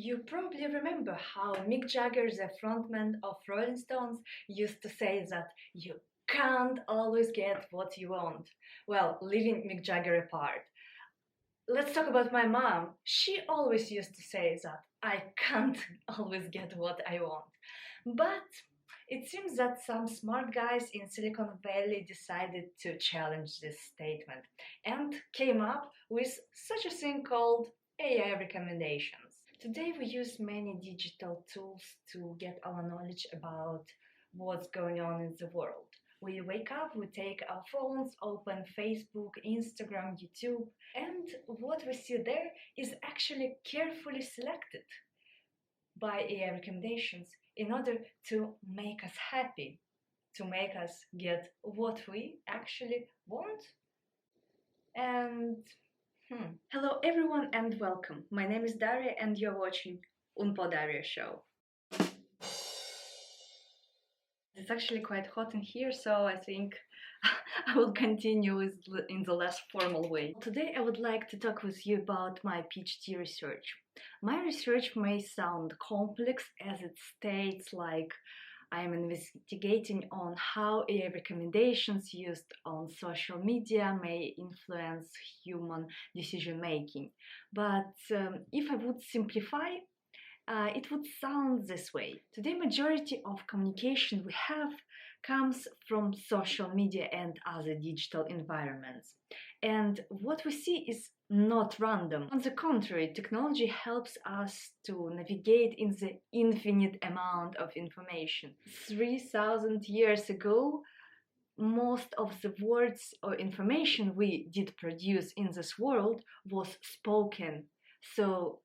You probably remember how Mick Jagger, the frontman of Rolling Stones, used to say that you can't always get what you want. Well, leaving Mick Jagger apart. Let's talk about my mom. She always used to say that I can't always get what I want. But it seems that some smart guys in Silicon Valley decided to challenge this statement and came up with such a thing called AI recommendations. Today we use many digital tools to get our knowledge about what's going on in the world. We wake up, we take our phones, open Facebook, Instagram, YouTube, and what we see there is actually carefully selected by AI recommendations in order to make us happy, to make us get what we actually want. And hello everyone and welcome. My name is Daria and you're watching Daria show. It's actually quite hot in here, so I think I will continue in the less formal way. Today I would like to talk with you about my PhD research. My research may sound complex as it states like I am investigating on how AI recommendations used on social media may influence human decision making. But if I would simplify, it would sound this way. Today, majority of communication we have comes from social media and other digital environments. And what we see is not random. On the contrary, technology helps us to navigate in the infinite amount of information. 3,000 years ago, most of the words or information we did produce in this world was spoken. So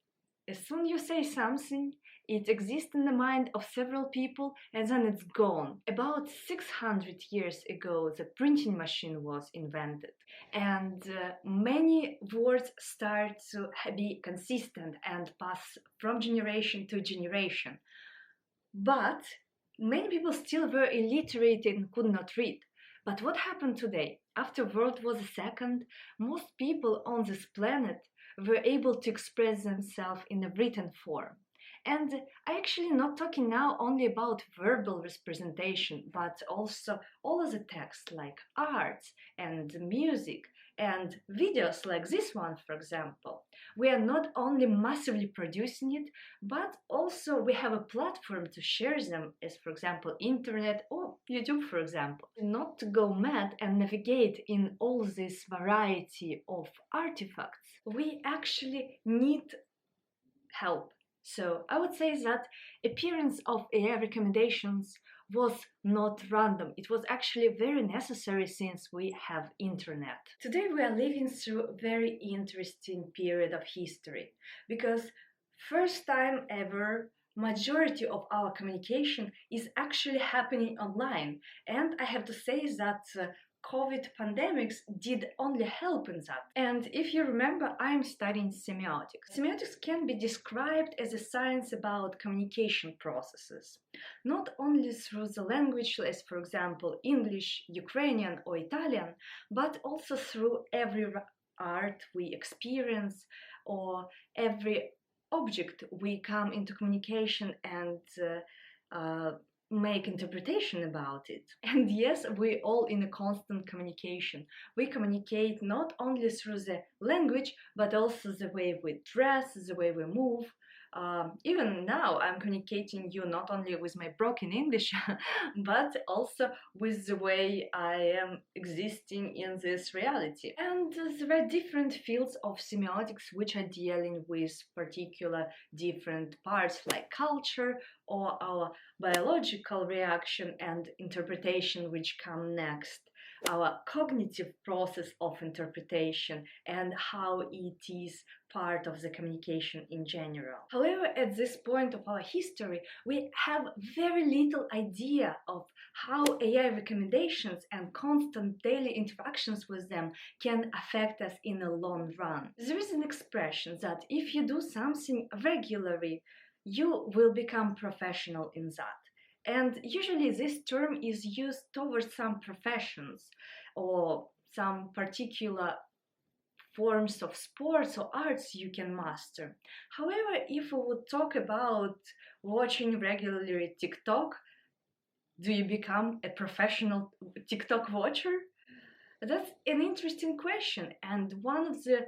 as soon as you say something, it exists in the mind of several people and then it's gone. About 600 years ago, the printing machine was invented, and many words start to be consistent and pass from generation to generation. But many people still were illiterate and could not read. But what happened today? After World War II, most people on this planet were able to express themselves in a written form. And I actually not talking now only about verbal representation, but also all of the text like arts and music and videos like this one, for example. We are not only massively producing it, but also we have a platform to share them, as for example internet or YouTube, for example. Not to go mad and navigate in all this variety of artifacts, we actually need help. So I would say that appearance of AI recommendations was not random. It was actually very necessary since we have internet. Today we are living through a very interesting period of history because first time ever majority of our communication is actually happening online, and I have to say that COVID pandemics did only help in that. And if you remember, I'm studying semiotics. Semiotics can be described as a science about communication processes, not only through the language, as for example English, Ukrainian or Italian, but also through every art we experience or every object we come into communication and make interpretation about it. And yes, we all in a constant communication. We communicate not only through the language, but also the way we dress, the way we move. Even now I'm communicating you not only with my broken English, but also with the way I am existing in this reality. And there are different fields of semiotics which are dealing with particular different parts like culture or our biological reaction and interpretation which come next, our cognitive process of interpretation and how it is part of the communication in general. However, at this point of our history, we have very little idea of how AI recommendations and constant daily interactions with them can affect us in the long run. There is an expression that if you do something regularly, you will become professional in that. And usually this term is used towards some professions or some particular forms of sports or arts you can master. However, if we would talk about watching regularly TikTok, do you become a professional TikTok watcher? That's an interesting question, and one of the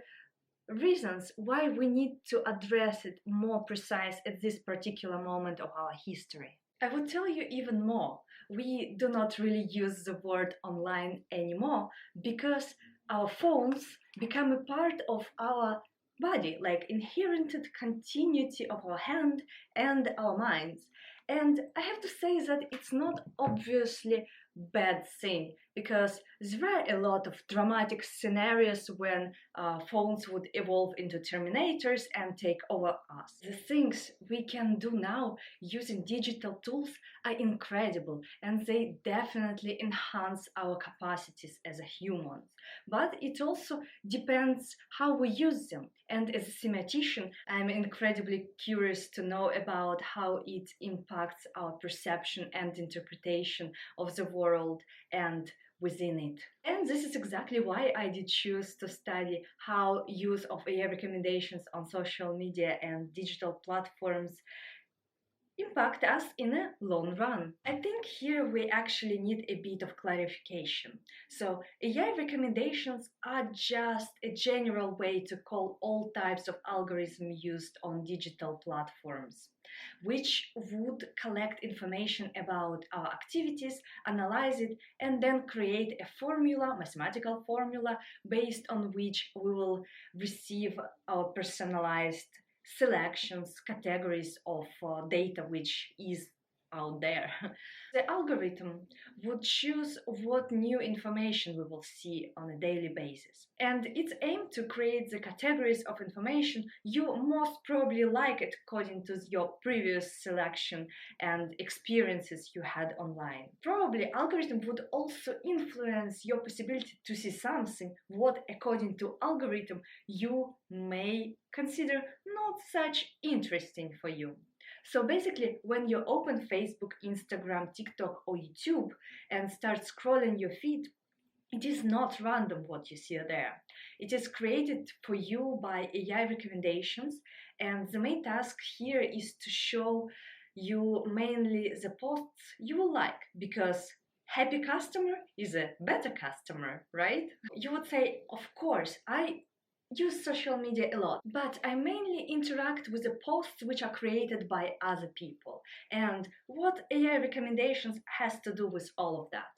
reasons why we need to address it more precise at this particular moment of our history. I would tell you even more. We do not really use the word online anymore because our phones become a part of our body, like inherent continuity of our hand and our minds. And I have to say that it's not obviously bad thing because there are a lot of dramatic scenarios when phones would evolve into terminators and take over us. The things we can do now using digital tools are incredible, and they definitely enhance our capacities as a humans. But it also depends how we use them. And as a semiotician, I'm incredibly curious to know about how it impacts our perception and interpretation of the world and within it. And this is exactly why I did choose to study how use of AI recommendations on social media and digital platforms impact us in a long run. I think here we actually need a bit of clarification. So AI recommendations are just a general way to call all types of algorithms used on digital platforms, which would collect information about our activities, analyze it, and then create a formula, mathematical formula, based on which we will receive our personalized selections, categories of data which is out there. The algorithm would choose what new information we will see on a daily basis. And its aim to create the categories of information you most probably like it according to your previous selection and experiences you had online. Probably algorithm would also influence your possibility to see something what according to algorithm you may consider not such interesting for you. So basically, when you open Facebook, Instagram, TikTok, or YouTube and start scrolling your feed, it is not random what you see there. It is created for you by AI recommendations, and the main task here is to show you mainly the posts you will like, because happy customer is a better customer, right? You would say, of course, I use social media a lot, but I mainly interact with the posts which are created by other people. And what AI recommendations has to do with all of that?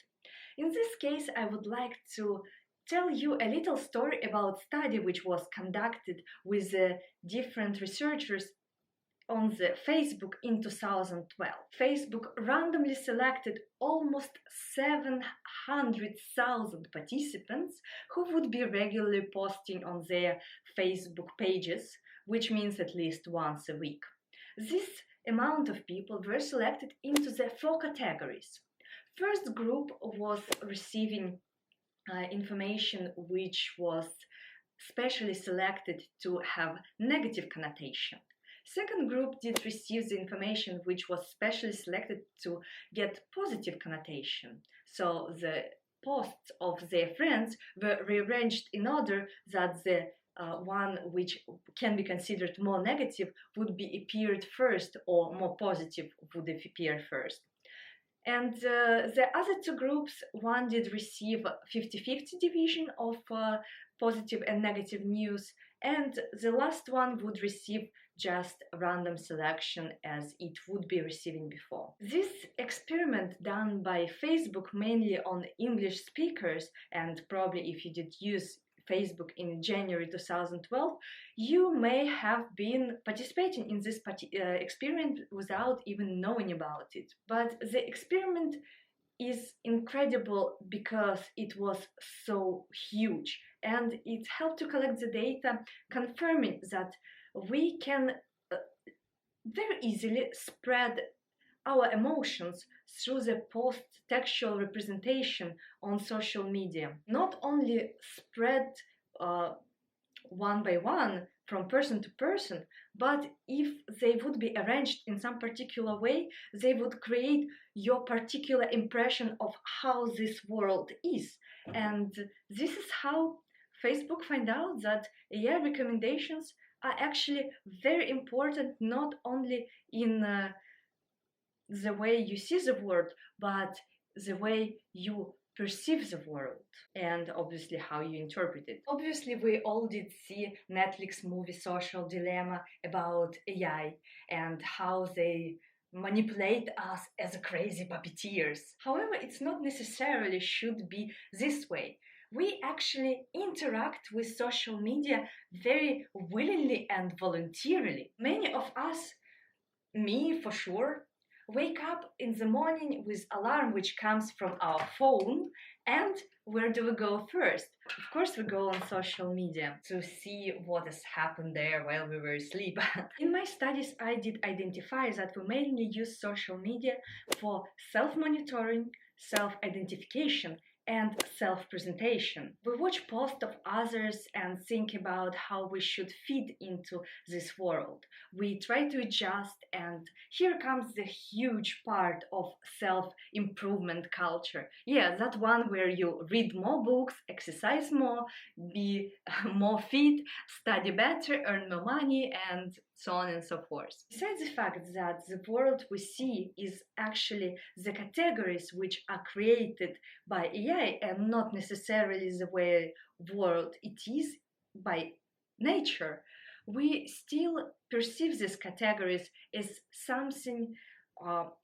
In this case, I would like to tell you a little story about a study which was conducted with different researchers on the Facebook in 2012. Facebook randomly selected almost 700,000 participants who would be regularly posting on their Facebook pages, which means at least once a week. This amount of people were selected into the four categories. First group was receiving information which was specially selected to have negative connotation. Second group did receive the information which was specially selected to get positive connotation. So the posts of their friends were rearranged in order that the one which can be considered more negative would be appeared first, or more positive would appear first. And the other two groups, one did receive 50-50 division of positive and negative news, and the last one would receive just random selection as it would be receiving before. This experiment done by Facebook mainly on English speakers, and probably if you did use Facebook in January 2012, you may have been participating in this experiment without even knowing about it. But the experiment is incredible because it was so huge, and it helped to collect the data confirming that we can very easily spread our emotions through the post-textual representation on social media. Not only spread one by one from person to person, but if they would be arranged in some particular way, they would create your particular impression of how this world is. And this is how Facebook find out that AI recommendations are actually very important, not only in the way you see the world, but the way you perceive the world, and obviously how you interpret it. Obviously, we all did see Netflix movie Social Dilemma about AI and how they manipulate us as crazy puppeteers. However, it's not necessarily should be this way. We actually interact with social media very willingly and voluntarily. Many of us, me for sure, wake up in the morning with alarm which comes from our phone, and where do we go first? Of course we go on social media to see what has happened there while we were asleep. In my studies I did identify that we mainly use social media for self-monitoring, self-identification, and self-presentation. We watch posts of others and think about how we should fit into this world. We try to adjust, and here comes the huge part of self-improvement culture. Yeah, that one where you read more books, exercise more, be more fit, study better, earn more money, and so on and so forth. Besides the fact that the world we see is actually the categories which are created by AI and not necessarily the way world it is by nature, we still perceive these categories as something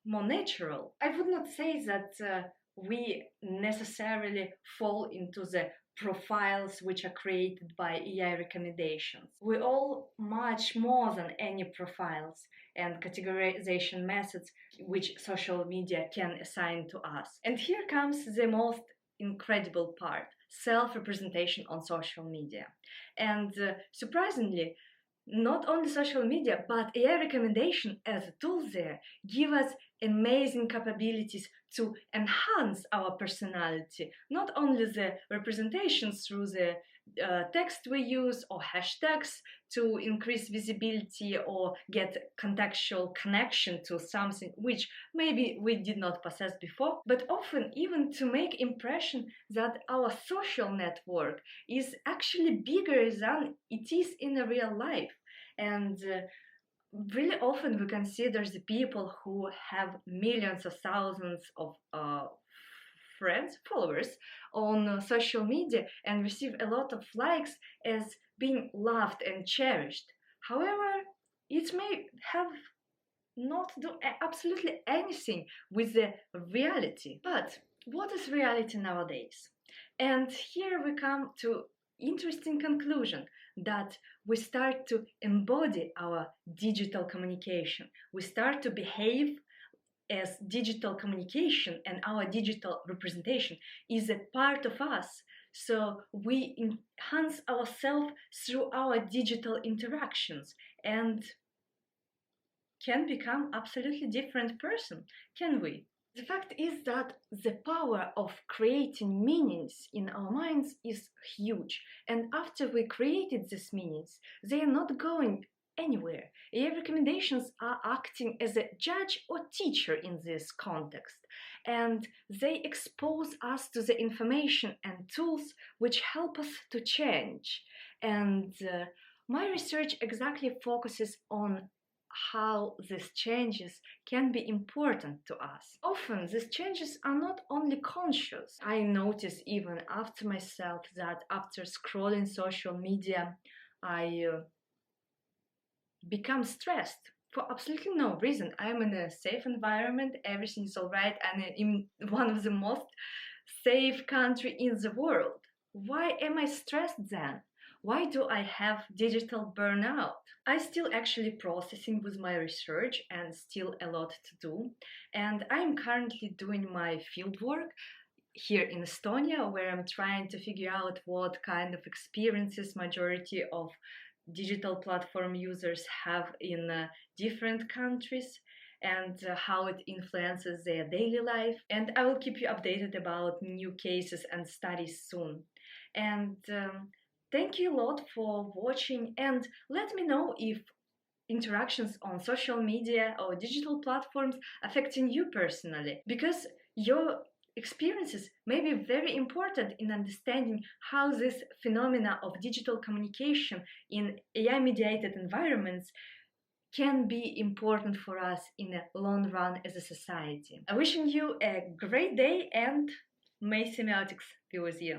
more natural. I would not say that we necessarily fall into the profiles which are created by AI recommendations. We all much more than any profiles and categorization methods which social media can assign to us. And here comes the most incredible part: self-representation on social media. And surprisingly, not only social media, but AI recommendation as a tool there give us amazing capabilities to enhance our personality. Not only the representations through the text we use or hashtags to increase visibility or get contextual connection to something which maybe we did not possess before, but often even to make impression that our social network is actually bigger than it is in a real life. And really often we consider the people who have millions or thousands of friends, followers on social media and receive a lot of likes as being loved and cherished. However, it may have not do absolutely anything with the reality. But what is reality nowadays? And here we come to interesting conclusion that we start to embody our digital communication. We start to behave as digital communication, and our digital representation is a part of us. So we enhance ourselves through our digital interactions and can become absolutely different person, can we? The fact is that the power of creating meanings in our minds is huge, and after we created these meanings, they are not going anywhere. AI recommendations are acting as a judge or teacher in this context, and they expose us to the information and tools which help us to change. And my research exactly focuses on how these changes can be important to us. Often these changes are not only conscious. I notice even after myself that after scrolling social media, I become stressed for absolutely no reason. I'm in a safe environment, everything is alright, and in one of the most safe country in the world. Why am I stressed then? Why do I have digital burnout? I still actually processing with my research and still a lot to do. And I'm currently doing my fieldwork here in Estonia, where I'm trying to figure out what kind of experiences majority of digital platform users have in different countries, and how it influences their daily life. And I will keep you updated about new cases and studies soon. And thank you a lot for watching, and let me know if interactions on social media or digital platforms affecting you personally, because your experiences may be very important in understanding how this phenomena of digital communication in AI-mediated environments can be important for us in the long run as a society. I'm wishing you a great day, and may semiotics be with you.